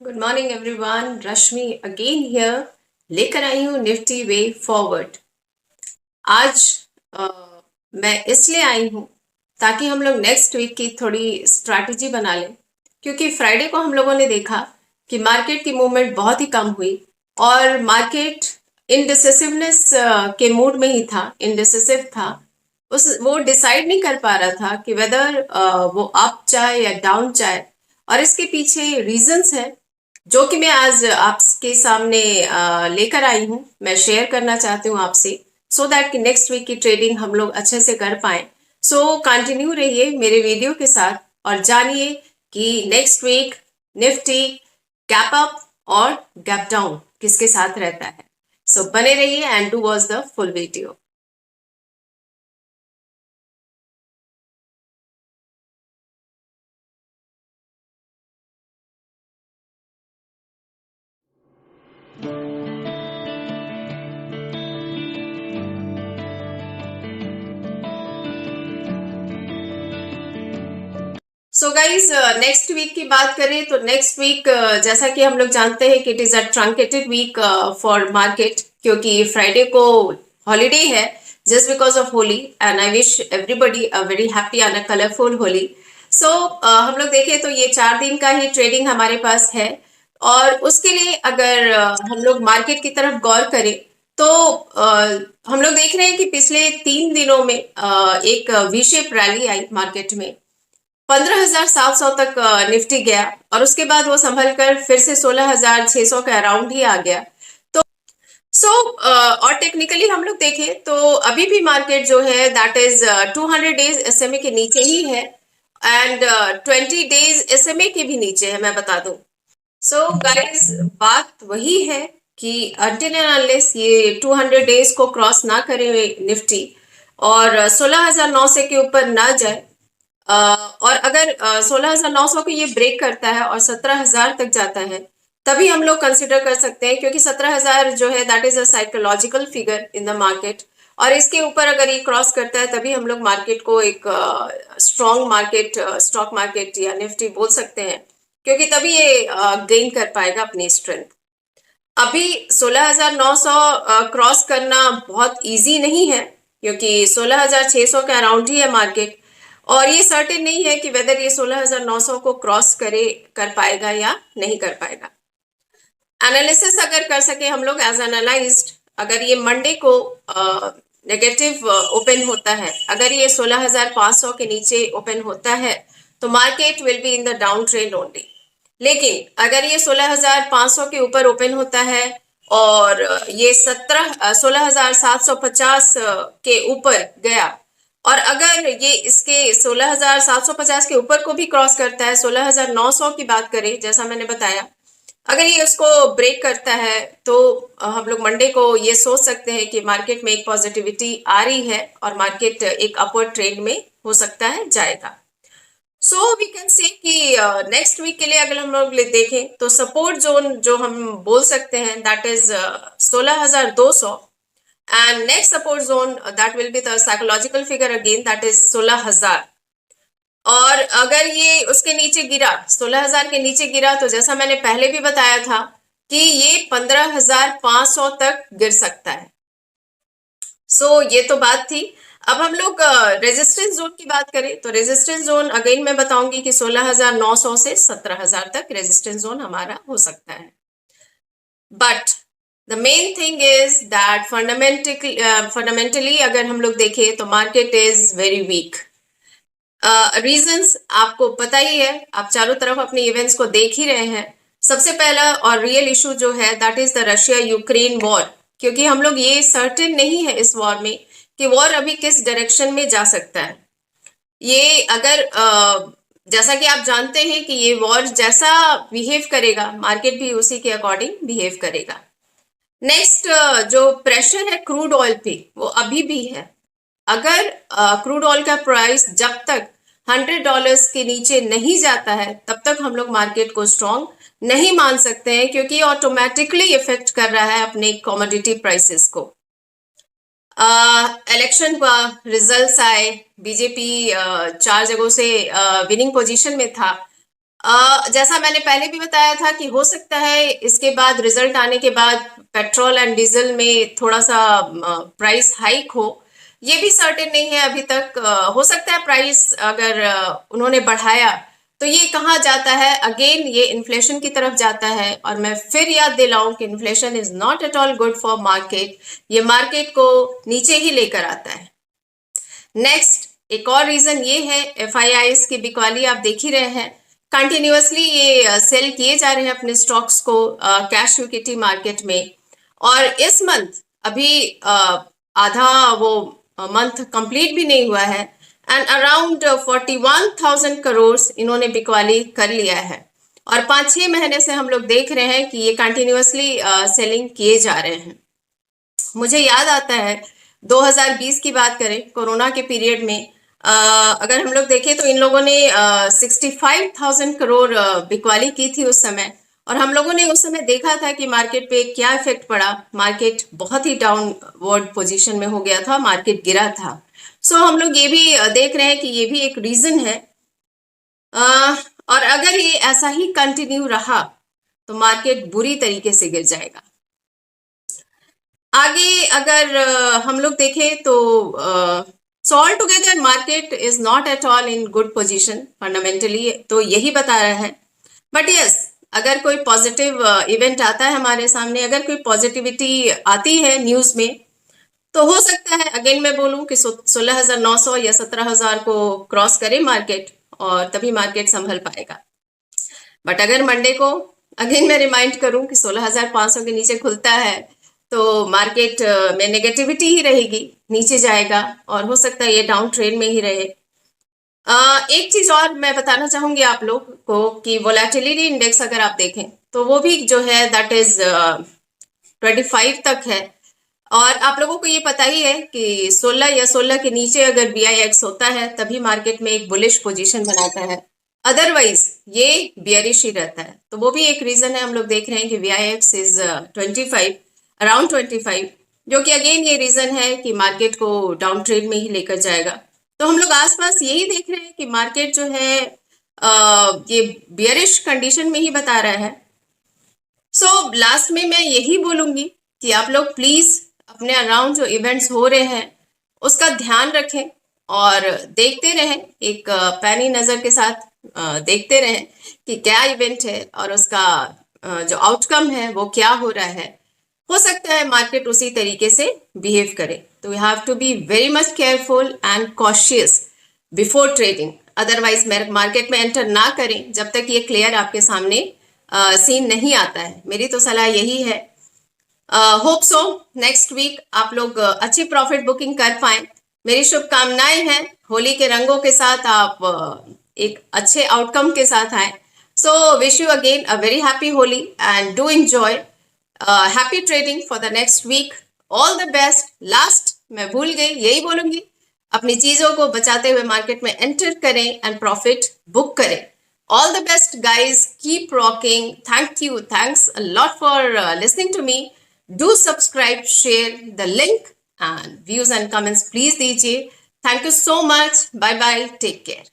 Good morning everyone, Rashmi again here. लेकर आई हूँ Nifty way forward. आज अ, मैं इसलिए आई हूँ ताकि हम लोग नेक्स्ट वीक की थोड़ी स्ट्रैटेजी बना लें, क्योंकि फ्राइडे को हम लोगों ने देखा कि मार्केट की मूवमेंट बहुत ही कम हुई और मार्केट इनडिसिसिवनेस के मूड में ही था, इनडिसिसिव था। उस वो डिसाइड नहीं कर पा रहा था कि वेदर वो अप जाए या डाउन जाए, और इसके पीछे रीजंस है जो कि मैं आज आपके सामने लेकर आई हूँ। मैं शेयर करना चाहती हूँ आपसे, सो दैट कि नेक्स्ट वीक की ट्रेडिंग हम लोग अच्छे से कर पाए। सो कंटिन्यू रहिए मेरे वीडियो के साथ और जानिए कि next week Nifty gap up और गैप डाउन किसके साथ रहता है। सो बने रहिए and do watch the full video. So guys, next week की बात करें तो नेक्स्ट वीक जैसा कि हम लोग जानते हैं कि it is a truncated week for market, क्योंकि फ्राइडे को हॉलीडे है just because of Holi, and I wish everybody a very happy and a colourful Holi. सो हम लोग देखें तो ये 4 दिन का ही ट्रेडिंग हमारे पास है, और उसके लिए अगर हम लोग मार्केट की तरफ गौर करें तो हम लोग देख रहे हैं कि पिछले 3 दिनों में एक वी शेप रैली आई मार्केट में। 15,700 तक निफ्टी गया और उसके बाद वो संभल कर फिर से 16,600 के अराउंड ही आ गया। तो और टेक्निकली हम लोग देखें तो अभी भी मार्केट जो है दैट इज 200 डेज एसएमए के नीचे ही है, एंड 20 डेज एसएमए के भी नीचे है, मैं बता दूं। सो गाइस, बात वही है कि अनटिल एंड अनलेस ये 200 डेज को क्रॉस ना करे निफ्टी और 16,900 के ऊपर ना जाए, और अगर 16,900 को ये ब्रेक करता है और 17,000 तक जाता है, तभी हम लोग कंसिडर कर सकते हैं, क्योंकि 17,000 जो है that is a psychological figure in the market. और इसके ऊपर अगर ये क्रॉस करता है तभी हम लोग मार्केट को एक स्ट्रॉन्ग मार्केट, स्टॉक मार्केट या निफ्टी बोल सकते हैं, क्योंकि तभी ये गेन कर पाएगा अपनी स्ट्रेंथ। अभी 16,900 क्रॉस करना बहुत इजी नहीं है, क्योंकि 16,600 के अराउंड ही है मार्केट, और ये सर्टेन नहीं है कि वेदर ये 16,900 को क्रॉस करे कर पाएगा या नहीं कर पाएगा। एनालिसिस अगर कर सके हम लोग एज एनालाइज्ड, अगर ये मंडे को नेगेटिव ओपन होता है, अगर ये 16,500 के नीचे ओपन होता है, तो market will be in the down trend only. लेकिन अगर ये 16,500 के ऊपर ओपन होता है और ये 16,750 के ऊपर गया, और अगर ये इसके 16,750 के ऊपर को भी क्रॉस करता है, 16,900 की बात करें जैसा मैंने बताया, अगर ये उसको ब्रेक करता है तो हम लोग मंडे को ये सोच सकते हैं कि मार्केट में एक पॉजिटिविटी आ रही है और मार्केट एक अपवर्ड ट्रेंड में हो सकता है जाएगा। सो वी कैन से कि नेक्स्ट वीक के लिए अगर हम लोग देखें तो सपोर्ट जोन जो हम बोल सकते हैं that is 16,200, and next support zone that will be the psychological figure again that is 16,000। और अगर ये उसके नीचे गिरा, 16,000 के नीचे गिरा, तो जैसा मैंने पहले भी बताया था कि ये 15,500 तक गिर सकता है। सो ये तो बात थी। अब हम लोग रेजिस्टेंस जोन की बात करें तो रेजिस्टेंस जोन अगेन मैं बताऊंगी कि 16,900 से 17,000 तक रेजिस्टेंस जोन हमारा हो सकता है। But the main thing is that fundamentally अगर हम लोग देखें तो market is very weak. Reasons आपको पता ही है, आप चारों तरफ अपने इवेंट्स को देख ही रहे हैं। सबसे पहला और रियल इशू जो है that is the Russia Ukraine war, क्योंकि हम लोग ये सर्टेन नहीं है इस वॉर में कि वॉर अभी किस डायरेक्शन में जा सकता है। ये अगर जैसा कि आप जानते हैं कि ये वॉर जैसा बिहेव करेगा, मार्केट भी उसी के अकॉर्डिंग बिहेव करेगा। नेक्स्ट, जो प्रेशर है क्रूड ऑयल पे वो अभी भी है। अगर क्रूड ऑयल का प्राइस जब तक $100 के नीचे नहीं जाता है तब तक हम लोग मार्केट को स्ट्रॉन्ग नहीं मान सकते हैं, क्योंकि ऑटोमेटिकली इफेक्ट कर रहा है अपने कमोडिटी प्राइसेस को। इलेक्शन हुआ, रिजल्ट्स आए, बीजेपी 4 जगहों से विनिंग पोजीशन में था, जैसा मैंने पहले भी बताया था कि हो सकता है इसके बाद रिजल्ट आने के बाद पेट्रोल एंड डीजल में थोड़ा सा प्राइस हाइक हो। ये भी सर्टेन नहीं है अभी तक। हो सकता है प्राइस अगर उन्होंने बढ़ाया तो ये कहाँ जाता है, अगेन ये इन्फ्लेशन की तरफ जाता है। और मैं फिर याद दिलाऊं कि inflation is not at all good for market. ये मार्केट को नीचे ही लेकर आता है। नेक्स्ट एक और रीजन ये है, एफआईआईज की बिकवाली आप देख ही रहे हैं। कंटिन्यूअसली ये सेल किए जा रहे हैं अपने स्टॉक्स को कैश इक्विटी मार्केट में। और इस मंथ अभी आधा वो मंथ कंप्लीट भी नहीं हुआ है एंड अराउंड 41,000 करोड़ इन्होंने बिकवाली कर लिया है। और 5-6 महीने से हम लोग देख रहे हैं कि ये कंटिन्यूअसली सेलिंग किए जा रहे हैं। मुझे याद आता है 2020 की बात करें, कोरोना के पीरियड में अगर हम लोग देखें तो इन लोगों ने 65,000 करोड़ बिकवाली की थी उस समय। और हम लोगों ने उस समय देखा था कि मार्केट पे क्या इफेक्ट पड़ा। मार्केट बहुत ही डाउनवर्ड पोजीशन में हो गया था, मार्केट गिरा था। सो हम लोग ये भी देख रहे हैं कि ये भी एक रीजन है। और अगर ये ऐसा ही कंटिन्यू रहा तो मार्केट बुरी तरीके से गिर जाएगा। आगे अगर हम लोग देखें तो so all together market is not at all in good position fundamentally, तो यही बता रहा है। बट यस, अगर कोई पॉजिटिव इवेंट आता है हमारे सामने, अगर कोई पॉजिटिविटी आती है न्यूज में, तो हो सकता है अगेन मैं बोलूं कि 16,900 या 17,000 को क्रॉस करे मार्केट और तभी मार्केट संभल पाएगा। बट अगर मंडे को अगेन मैं रिमाइंड करूं कि 16,500 के नीचे खुलता है तो मार्केट में नेगेटिविटी ही रहेगी, नीचे जाएगा और हो सकता है ये डाउन ट्रेंड में ही रहे। एक चीज और मैं बताना चाहूंगी आप लोग को कि वोलेटिलिटी इंडेक्स अगर आप देखें तो वो भी जो है दैट इज 25 तक है। और आप लोगों को ये पता ही है कि 16 या 16 के नीचे अगर BIX होता है तभी मार्केट में एक बुलिश पोजीशन बनाता है, अदरवाइज ये बियरिश ही रहता है। तो वो भी एक रीजन है। हम लोग देख रहे हैं कि VIX इज 25, अराउंड 25, जो कि अगेन ये रीजन है कि मार्केट को डाउन ट्रेंड में ही लेकर जाएगा। तो हम लोग आसपास यही देख रहे हैं कि मार्केट जो है ये बियरिश कंडीशन में ही बता रहा है। सो लास्ट में मैं यही बोलूंगी कि आप लोग प्लीज अपने अराउंड जो इवेंट्स हो रहे हैं उसका ध्यान रखें और देखते रहें, एक पैनी नजर के साथ देखते रहें कि क्या इवेंट है और उसका जो आउटकम है वो क्या हो रहा है। हो सकता है मार्केट उसी तरीके से बिहेव करे। तो we have to be very much careful and cautious before trading. Otherwise market में एंटर ना करें जब तक ये क्लियर आपके सामने सीन नहीं आता है। मेरी तो सलाह यही है। होप सो नेक्स्ट वीक आप लोग अच्छी प्रॉफिट बुकिंग कर पाए। मेरी शुभकामनाएं हैं होली के रंगों के साथ आप एक अच्छे आउटकम के साथ आए। So wish you again a very happy Holi and do enjoy happy trading for the next week. All the best. Last मैं भूल गई, यही बोलूंगी, अपनी चीजों को बचाते हुए मार्केट में एंटर करें एंड प्रॉफिट बुक करें। All the best, guys. Keep rocking. Thank you. Thanks a lot for listening to me. Do subscribe, share the link, and views and comments please दीजिए. Thank you so much. Bye bye. Take care.